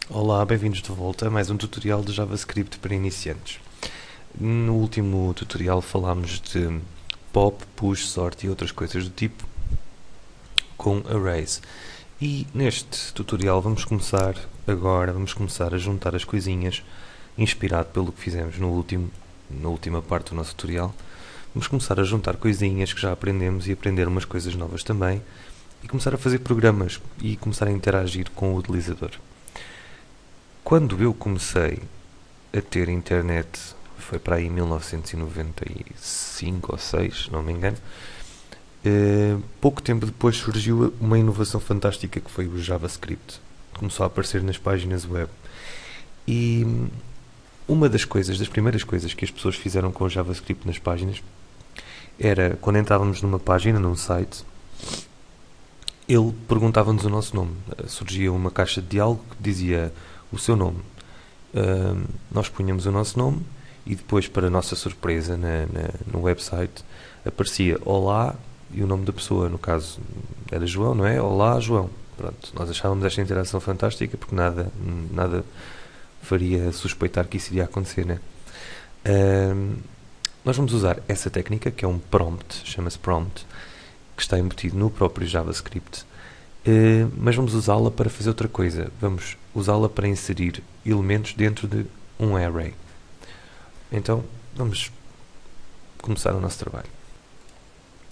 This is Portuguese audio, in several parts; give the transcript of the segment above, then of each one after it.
Olá, bem-vindos de volta a mais um tutorial de JavaScript para iniciantes. No último tutorial falámos de pop, push, sort e outras coisas do tipo com arrays. E neste tutorial vamos começar a juntar as coisinhas, inspirado pelo que fizemos na última parte do nosso tutorial. Vamos começar a juntar coisinhas que já aprendemos e aprender umas coisas novas também, e começar a fazer programas e começar a interagir com o utilizador. Quando eu comecei a ter internet, foi para aí em 1995 ou 6, não me engano, pouco tempo depois surgiu uma inovação fantástica que foi o JavaScript. Começou a aparecer nas páginas web. E das primeiras coisas que as pessoas fizeram com o JavaScript nas páginas era, quando entrávamos numa página, num site, ele perguntava-nos o nosso nome. Surgia uma caixa de diálogo que dizia o seu nome. Nós punhamos o nosso nome e depois, para a nossa surpresa, no website aparecia Olá e o nome da pessoa, no caso era João, não é? Olá, João. Pronto, nós achávamos esta interação fantástica porque nada faria suspeitar que isso iria acontecer, né? Nós vamos usar essa técnica, que é um prompt, chama-se prompt, que está embutido no próprio JavaScript, mas vamos usá-la para fazer outra coisa. Vamos usá-la para inserir elementos dentro de um array. Então, vamos começar o nosso trabalho.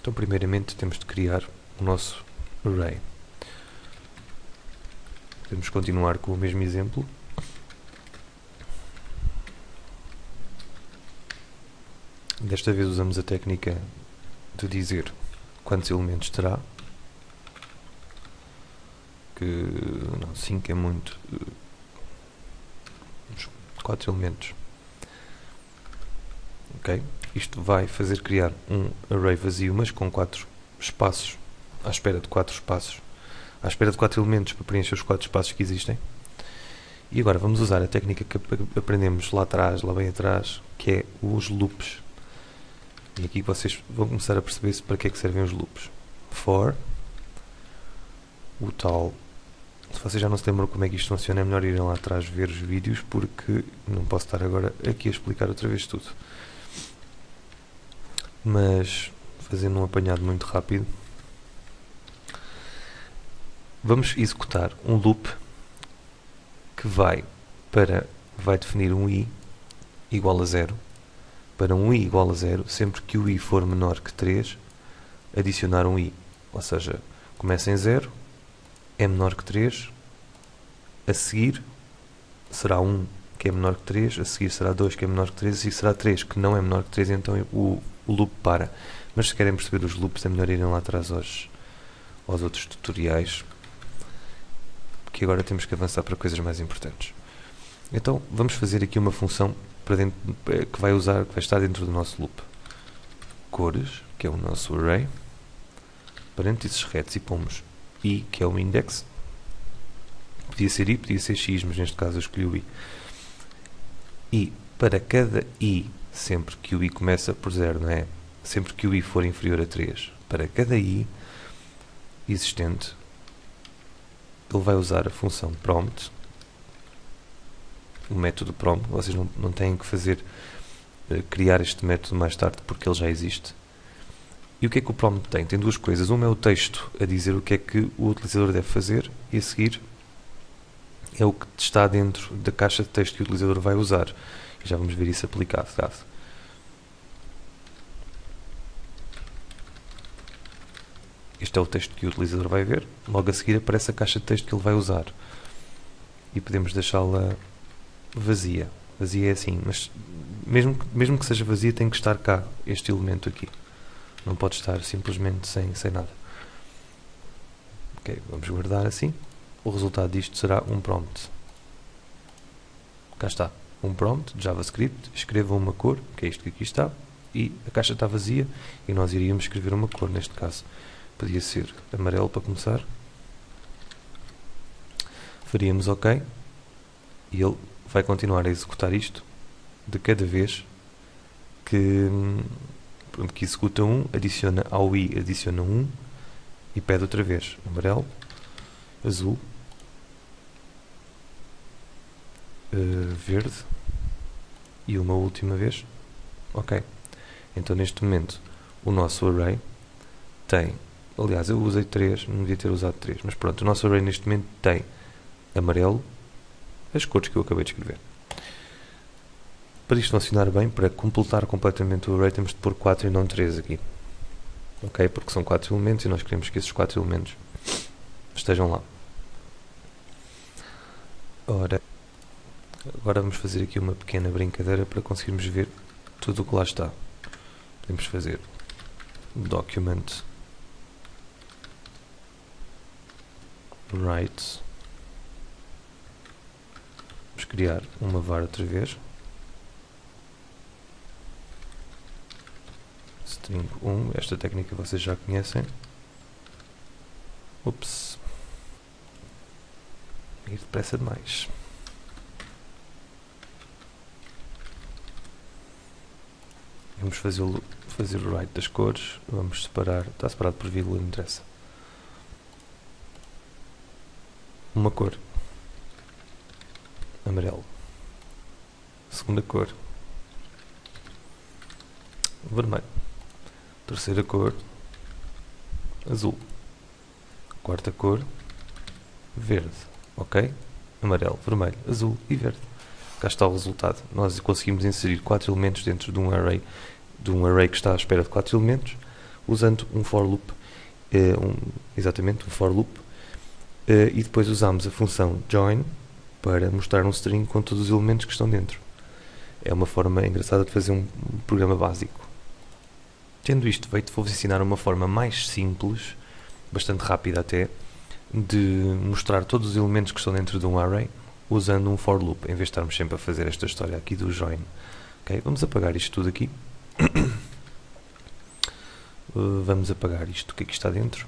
Então, primeiramente, temos de criar o nosso array. Podemos continuar com o mesmo exemplo. Desta vez usamos a técnica de dizer quantos elementos terá. Que 5 é muito. 4 elementos. Ok? Isto vai fazer criar um array vazio, mas com 4 espaços, à espera de 4 espaços, à espera de 4 elementos para preencher os 4 espaços que existem. E agora vamos usar a técnica que aprendemos lá bem atrás, que é os loops. E aqui vocês vão começar a perceber para que é que servem os loops. For, o tal. Se vocês já não se lembram como é que isto funciona, é melhor irem lá atrás ver os vídeos, porque não posso estar agora aqui a explicar outra vez tudo. Mas, fazendo um apanhado muito rápido, vamos executar um loop que vai definir um i igual a 0. Para um i igual a 0, sempre que o i for menor que 3, adicionar um i. Ou seja, começa em 0, é menor que 3, a seguir será 1 que é menor que 3, a seguir será 2 que é menor que 3, a seguir será 3 que não é menor que 3, então o loop para. Mas se querem perceber os loops, é melhor irem lá atrás aos outros tutoriais, porque agora temos que avançar para coisas mais importantes. Então vamos fazer aqui uma função para dentro, que vai estar dentro do nosso loop. Cores, que é o nosso array, parênteses retos, e pomos i, que é o index. Podia ser i, podia ser x, mas neste caso eu escolhi o i. E para cada i, sempre que o i começa por 0, não é? Sempre que o i for inferior a 3, para cada i existente, ele vai usar a função prompt, o método prompt. Vocês não têm que criar este método mais tarde, porque ele já existe. E o que é que o prompt tem? Tem duas coisas. Uma é o texto a dizer o que é que o utilizador deve fazer, e a seguir é o que está dentro da caixa de texto que o utilizador vai usar. E já vamos ver isso aplicado. Este é o texto que o utilizador vai ver. Logo a seguir aparece a caixa de texto que ele vai usar. E podemos deixá-la vazia. Vazia é assim, mas mesmo que seja vazia, tem que estar cá este elemento aqui. Não pode estar simplesmente sem nada. Ok, vamos guardar assim. O resultado disto será um prompt. Cá está, um prompt de JavaScript. Escreva uma cor, que é isto que aqui está, e a caixa está vazia e nós iríamos escrever uma cor. Neste caso podia ser amarelo para começar. Faríamos OK e ele vai continuar a executar isto de cada vez que pronto, que executa 1, adiciona ao i, adiciona 1 e pede outra vez amarelo, azul, verde e uma última vez. Ok, então neste momento o nosso array tem, aliás eu usei 3, não devia ter usado 3, mas pronto, o nosso array neste momento tem amarelo, as cores que eu acabei de escrever. Para isto funcionar bem, para completar completamente o array, temos de pôr 4 e não 3 aqui. Ok? Porque são 4 elementos e nós queremos que esses 4 elementos estejam lá. Ora, agora vamos fazer aqui uma pequena brincadeira para conseguirmos ver tudo o que lá está. Podemos fazer document write. Vamos criar uma var outra vez. String 1, esta técnica vocês já conhecem. Ups. Ir depressa demais. Vamos fazer o write das cores. Vamos separar, está separado por vírgula, não interessa. Uma cor. Amarelo. Segunda cor. Vermelho. Terceira cor. Azul. Quarta cor. Verde. Ok? Amarelo, vermelho, azul e verde. Cá está o resultado. Nós conseguimos inserir 4 elementos dentro de um array que está à espera de 4 elementos, usando um for loop, exatamente, um for loop, e depois usamos a função join para mostrar um string com todos os elementos que estão dentro. É uma forma engraçada de fazer um programa básico. Tendo isto feito, vou-vos ensinar uma forma mais simples, bastante rápida até, de mostrar todos os elementos que estão dentro de um array usando um for loop, em vez de estarmos sempre a fazer esta história aqui do join. Okay? Vamos apagar isto tudo aqui. Vamos apagar isto que aqui está dentro.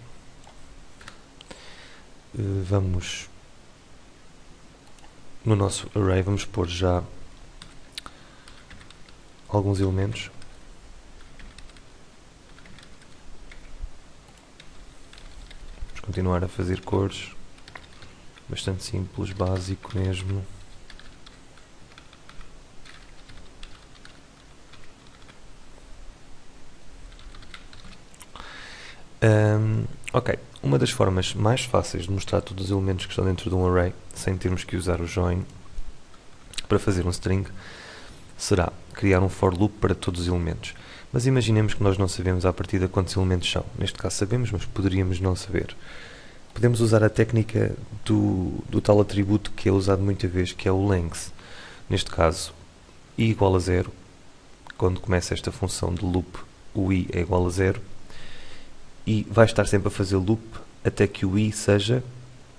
Vamos no nosso array, vamos pôr já alguns elementos. Vamos continuar a fazer cores, bastante simples, básico mesmo. Ok, uma das formas mais fáceis de mostrar todos os elementos que estão dentro de um array, sem termos que usar o join para fazer um string, será criar um for loop para todos os elementos. Mas imaginemos que nós não sabemos à partida quantos elementos são. Neste caso sabemos, mas poderíamos não saber. Podemos usar a técnica do tal atributo que é usado muita vez, que é o length. Neste caso, i igual a 0. Quando começa esta função de loop, o i é igual a 0. E vai estar sempre a fazer loop até que o i seja,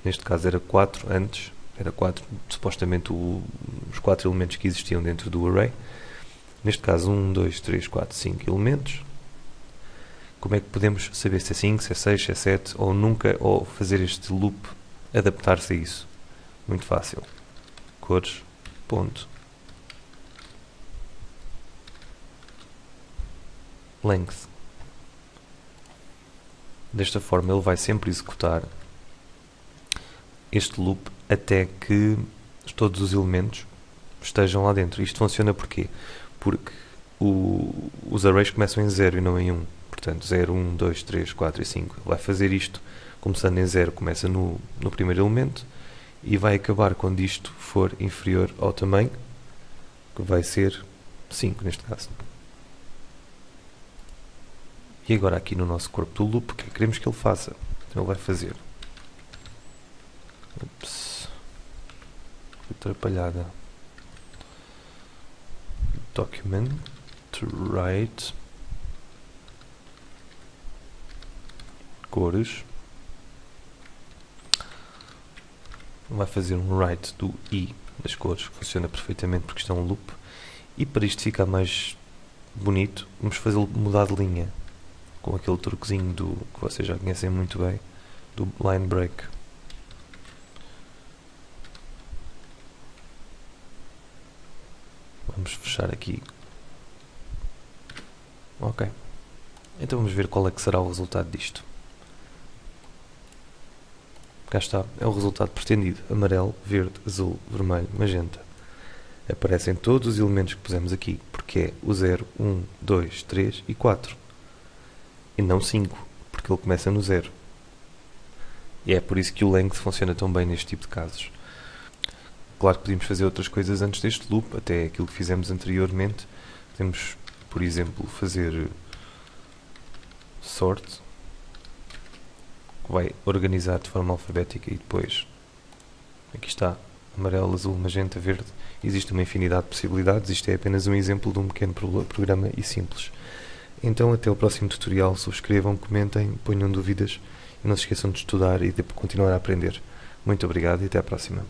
neste caso era 4 antes, era 4, supostamente os 4 elementos que existiam dentro do array. Neste caso 1, 2, 3, 4, 5 elementos. Como é que podemos saber se é 5, se é 6, se é 7, ou nunca, ou fazer este loop, adaptar-se a isso? Muito fácil. Cores, ponto, length. Desta forma ele vai sempre executar este loop até que todos os elementos estejam lá dentro. Isto funciona porquê? Porque os arrays começam em 0 e não em 1. Portanto, 0, 1, 2, 3, 4 e 5. Vai fazer isto começando em 0, começa no primeiro elemento e vai acabar quando isto for inferior ao tamanho, que vai ser 5 neste caso. E agora aqui no nosso corpo do loop, o que é que queremos que ele faça? Então ele vai fazer. Ups. Atrapalhada. Document write cores. Vai fazer um write do i das cores, que funciona perfeitamente porque isto é um loop. E para isto ficar mais bonito, vamos fazê-lo mudar de linha, com aquele truquezinho que vocês já conhecem muito bem, do line break. Vamos fechar aqui. Ok. Então vamos ver qual é que será o resultado disto. Cá está, é o resultado pretendido. Amarelo, verde, azul, vermelho, magenta. Aparecem todos os elementos que pusemos aqui, porque é o 0, 1, 2, 3 e 4. E não 5, porque ele começa no 0. E é por isso que o length funciona tão bem neste tipo de casos. Claro que podíamos fazer outras coisas antes deste loop, até aquilo que fizemos anteriormente. Podemos, por exemplo, fazer sort, que vai organizar de forma alfabética e depois, aqui está, amarelo, azul, magenta, verde. Existe uma infinidade de possibilidades, isto é apenas um exemplo de um pequeno programa e simples. Então até o próximo tutorial, subscrevam, comentem, ponham dúvidas e não se esqueçam de estudar e de continuar a aprender. Muito obrigado e até à próxima.